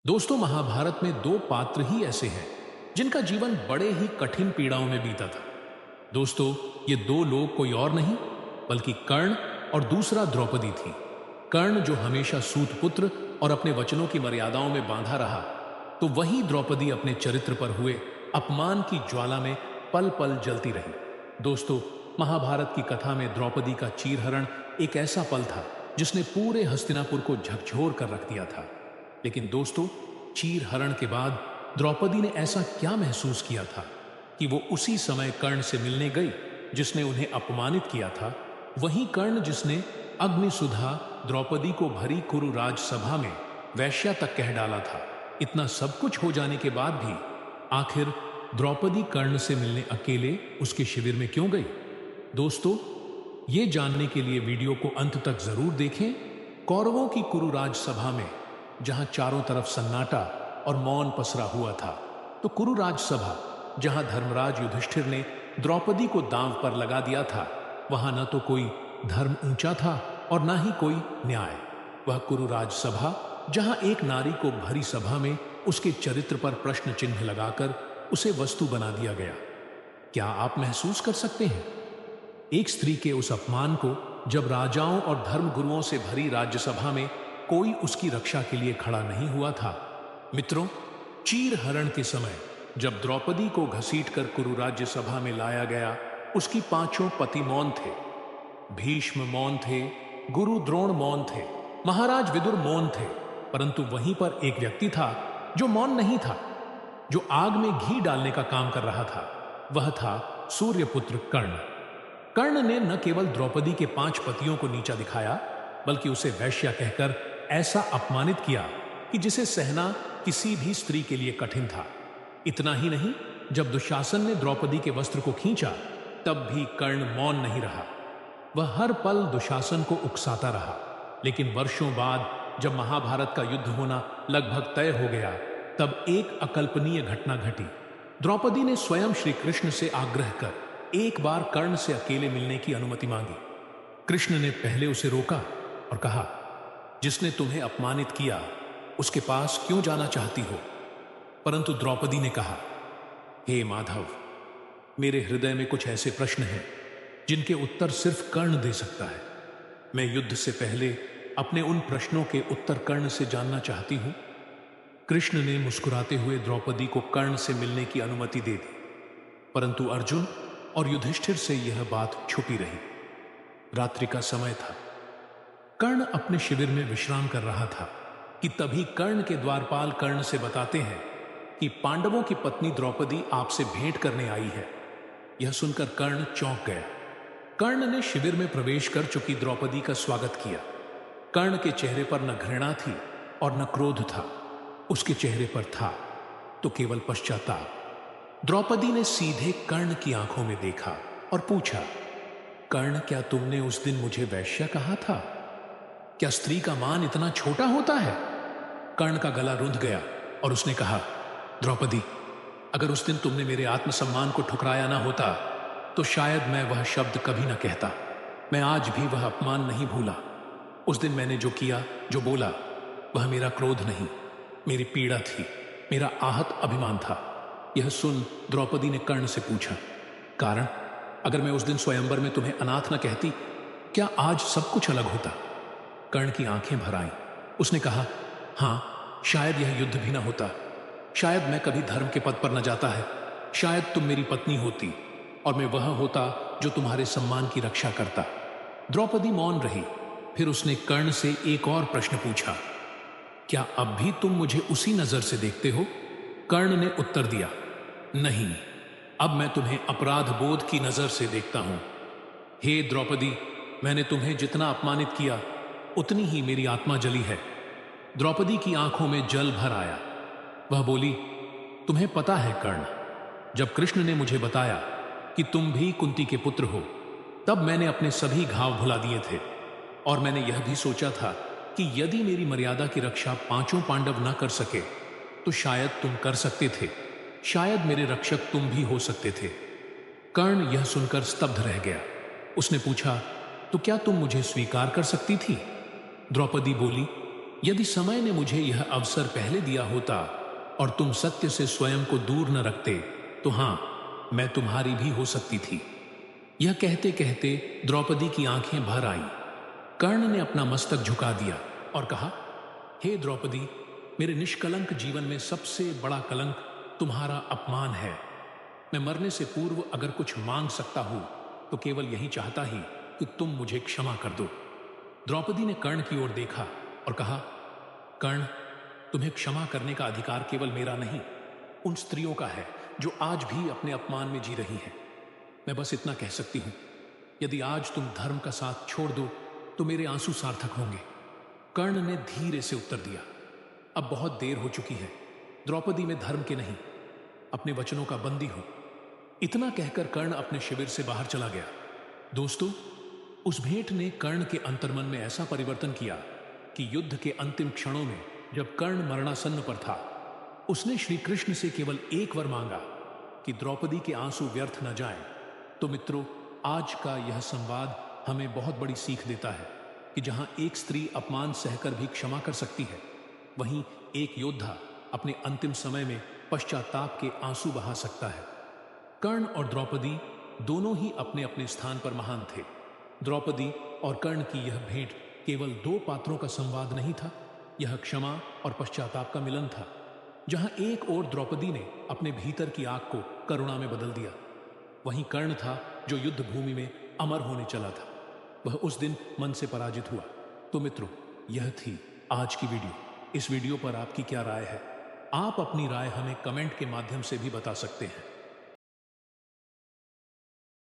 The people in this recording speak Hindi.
दोस्तों, महाभारत में दो पात्र ही ऐसे हैं जिनका जीवन बड़े ही कठिन पीड़ाओं में बीता था। दोस्तों, ये दो लोग कोई और नहीं बल्कि कर्ण और दूसरा द्रौपदी थी। कर्ण जो हमेशा सूत पुत्र और अपने वचनों की मर्यादाओं में बांधा रहा, तो वही द्रौपदी अपने चरित्र पर हुए अपमान की ज्वाला में पल पल जलती रही। दोस्तों, महाभारत की कथा में द्रौपदी का चीरहरण एक ऐसा पल था जिसने पूरे हस्तिनापुर को झकझोर कर रख दिया था। लेकिन दोस्तों, चीर हरण के बाद द्रौपदी ने ऐसा क्या महसूस किया था कि वो उसी समय कर्ण से मिलने गई जिसने उन्हें अपमानित किया था। वही कर्ण जिसने अग्निसुधा द्रौपदी को भरी कुरु राजसभा में वैश्या तक कह डाला था। इतना सब कुछ हो जाने के बाद भी आखिर द्रौपदी कर्ण से मिलने अकेले उसके शिविर में क्यों गई? दोस्तों, ये जानने के लिए वीडियो को अंत तक जरूर देखें। कौरवों की कुरु राजसभा में जहां चारों तरफ सन्नाटा और मौन पसरा हुआ था, तो कुरु राजसभा जहां धर्मराज युधिष्ठिर ने द्रौपदी को दांव पर लगा दिया था, वहां न तो कोई धर्म ऊंचा था और न ही कोई न्याय। वह कुरु राजसभा जहां एक नारी को भरी सभा में उसके चरित्र पर प्रश्न चिन्ह लगाकर उसे वस्तु बना दिया गया। क्या आप महसूस कर सकते हैं एक स्त्री के उस अपमान को, जब राजाओं और धर्मगुरुओं से भरी राज्यसभा में कोई उसकी रक्षा के लिए खड़ा नहीं हुआ था? मित्रों, चीर हरण के समय जब द्रौपदी को घसीटकर कुरु राज्य सभा में लाया गया, उसकी पांचों पति मौन थे। भीष्म मौन थे, गुरु द्रोण मौन थे, महाराज विदुर मौन थे, परंतु वहीं पर एक व्यक्ति था जो मौन नहीं था, जो आग में घी डालने का काम कर रहा था। वह था सूर्यपुत्र कर्ण। कर्ण ने न केवल द्रौपदी के 5 पतियों को नीचा दिखाया, बल्कि उसे वैश्या कहकर ऐसा अपमानित किया कि जिसे सहना किसी भी स्त्री के लिए कठिन था। इतना ही नहीं, जब दुशासन ने द्रौपदी के वस्त्र को खींचा, तब भी कर्ण मौन नहीं रहा। वह हर पल दुशासन को उकसाता रहा। लेकिन वर्षों बाद जब महाभारत का युद्ध होना लगभग तय हो गया, तब एक अकल्पनीय घटना घटी। द्रौपदी ने स्वयं श्री कृष्ण से आग्रह कर एक बार कर्ण से अकेले मिलने की अनुमति मांगी। कृष्ण ने पहले उसे रोका और कहा, जिसने तुम्हें अपमानित किया उसके पास क्यों जाना चाहती हो? परंतु द्रौपदी ने कहा, हे माधव, मेरे हृदय में कुछ ऐसे प्रश्न हैं जिनके उत्तर सिर्फ कर्ण दे सकता है। मैं युद्ध से पहले अपने उन प्रश्नों के उत्तर कर्ण से जानना चाहती हूं। कृष्ण ने मुस्कुराते हुए द्रौपदी को कर्ण से मिलने की अनुमति दे दी, परंतु अर्जुन और युधिष्ठिर से यह बात छुपी रही। रात्रि का समय था। कर्ण अपने शिविर में विश्राम कर रहा था कि तभी कर्ण के द्वारपाल कर्ण से बताते हैं कि पांडवों की पत्नी द्रौपदी आपसे भेंट करने आई है। यह सुनकर कर्ण चौंक गया। कर्ण ने शिविर में प्रवेश कर चुकी द्रौपदी का स्वागत किया। कर्ण के चेहरे पर न घृणा थी और न क्रोध था। उसके चेहरे पर था तो केवल पश्चाताप। द्रौपदी ने सीधे कर्ण की आंखों में देखा और पूछा, कर्ण, क्या तुमने उस दिन मुझे वैश्या कहा था? क्या स्त्री का मान इतना छोटा होता है? कर्ण का गला रुंध गया और उसने कहा, द्रौपदी, अगर उस दिन तुमने मेरे आत्मसम्मान को ठुकराया ना होता, तो शायद मैं वह शब्द कभी ना कहता। मैं आज भी वह अपमान नहीं भूला। उस दिन मैंने जो किया, जो बोला, वह मेरा क्रोध नहीं, मेरी पीड़ा थी, मेरा आहत अभिमान था। यह सुन द्रौपदी ने कर्ण से पूछा, कारण? अगर मैं उस दिन स्वयंवर में तुम्हें अनाथ न कहती, क्या आज सब कुछ अलग होता? कर्ण की आंखें भर आईं। उसने कहा, हां, शायद यह युद्ध भी ना होता। शायद मैं कभी धर्म के पद पर न जाता है। शायद तुम मेरी पत्नी होती और मैं वह होता जो तुम्हारे सम्मान की रक्षा करता। द्रौपदी मौन रही। फिर उसने कर्ण से एक और प्रश्न पूछा, क्या अब भी तुम मुझे उसी नजर से देखते हो? कर्ण ने उत्तर दिया, नहीं, अब मैं तुम्हें अपराध बोध की नजर से देखता हूं। हे द्रौपदी, मैंने तुम्हें जितना अपमानित किया, उतनी ही मेरी आत्मा जली है। द्रौपदी की आंखों में जल भर आया। वह बोली, तुम्हें पता है कर्ण, जब कृष्ण ने मुझे बताया कि तुम भी कुंती के पुत्र हो, तब मैंने अपने सभी घाव भुला दिए थे और मैंने यह भी सोचा था कि यदि मेरी मर्यादा की रक्षा 5 पांडव न कर सके, तो शायद तुम कर सकते थे। शायद मेरे रक्षक तुम भी हो सकते थे। कर्ण यह सुनकर स्तब्ध रह गया। उसने पूछा, तो क्या तुम मुझे स्वीकार कर सकती थी? द्रौपदी बोली, यदि समय ने मुझे यह अवसर पहले दिया होता और तुम सत्य से स्वयं को दूर न रखते तो हां, मैं तुम्हारी भी हो सकती थी। यह कहते कहते द्रौपदी की आंखें भर आईं। कर्ण ने अपना मस्तक झुका दिया और कहा, हे द्रौपदी, मेरे निष्कलंक जीवन में सबसे बड़ा कलंक तुम्हारा अपमान है। मैं मरने से पूर्व अगर कुछ मांग सकता हूं तो केवल यही चाहता ही कि तुम मुझे क्षमा कर दो। द्रौपदी ने कर्ण की ओर देखा और कहा, कर्ण, तुम्हें क्षमा करने का अधिकार केवल मेरा नहीं, उन स्त्रियों का है जो आज भी अपने अपमान में जी रही हैं। मैं बस इतना कह सकती हूं, यदि आज तुम धर्म का साथ छोड़ दो तो मेरे आंसू सार्थक होंगे। कर्ण ने धीरे से उत्तर दिया, अब बहुत देर हो चुकी है। द्रौपदी में धर्म के नहीं, अपने वचनों का बंदी हूं। इतना कहकर कर्ण अपने शिविर से बाहर चला गया। दोस्तों, उस भेंट ने कर्ण के अंतर्मन में ऐसा परिवर्तन किया कि युद्ध के अंतिम क्षणों में जब कर्ण मरणासन्न पर था, उसने श्री कृष्ण से केवल एक वर मांगा कि द्रौपदी के आंसू व्यर्थ न जाएं। तो मित्रों, आज का यह संवाद हमें बहुत बड़ी सीख देता है कि जहां एक स्त्री अपमान सहकर भी क्षमा कर सकती है, वहीं एक योद्धा अपने अंतिम समय में पश्चाताप के आंसू बहा सकता है। कर्ण और द्रौपदी दोनों ही अपने अपने स्थान पर महान थे। द्रौपदी और कर्ण की यह भेंट केवल दो पात्रों का संवाद नहीं था, यह क्षमा और पश्चाताप का मिलन था। जहां एक ओर द्रौपदी ने अपने भीतर की आग को करुणा में बदल दिया, वहीं कर्ण था जो युद्ध भूमि में अमर होने चला था। वह उस दिन मन से पराजित हुआ। तो मित्रों, यह थी आज की वीडियो। इस वीडियो पर आपकी क्या राय है? आप अपनी राय हमें कमेंट के माध्यम से भी बता सकते हैं।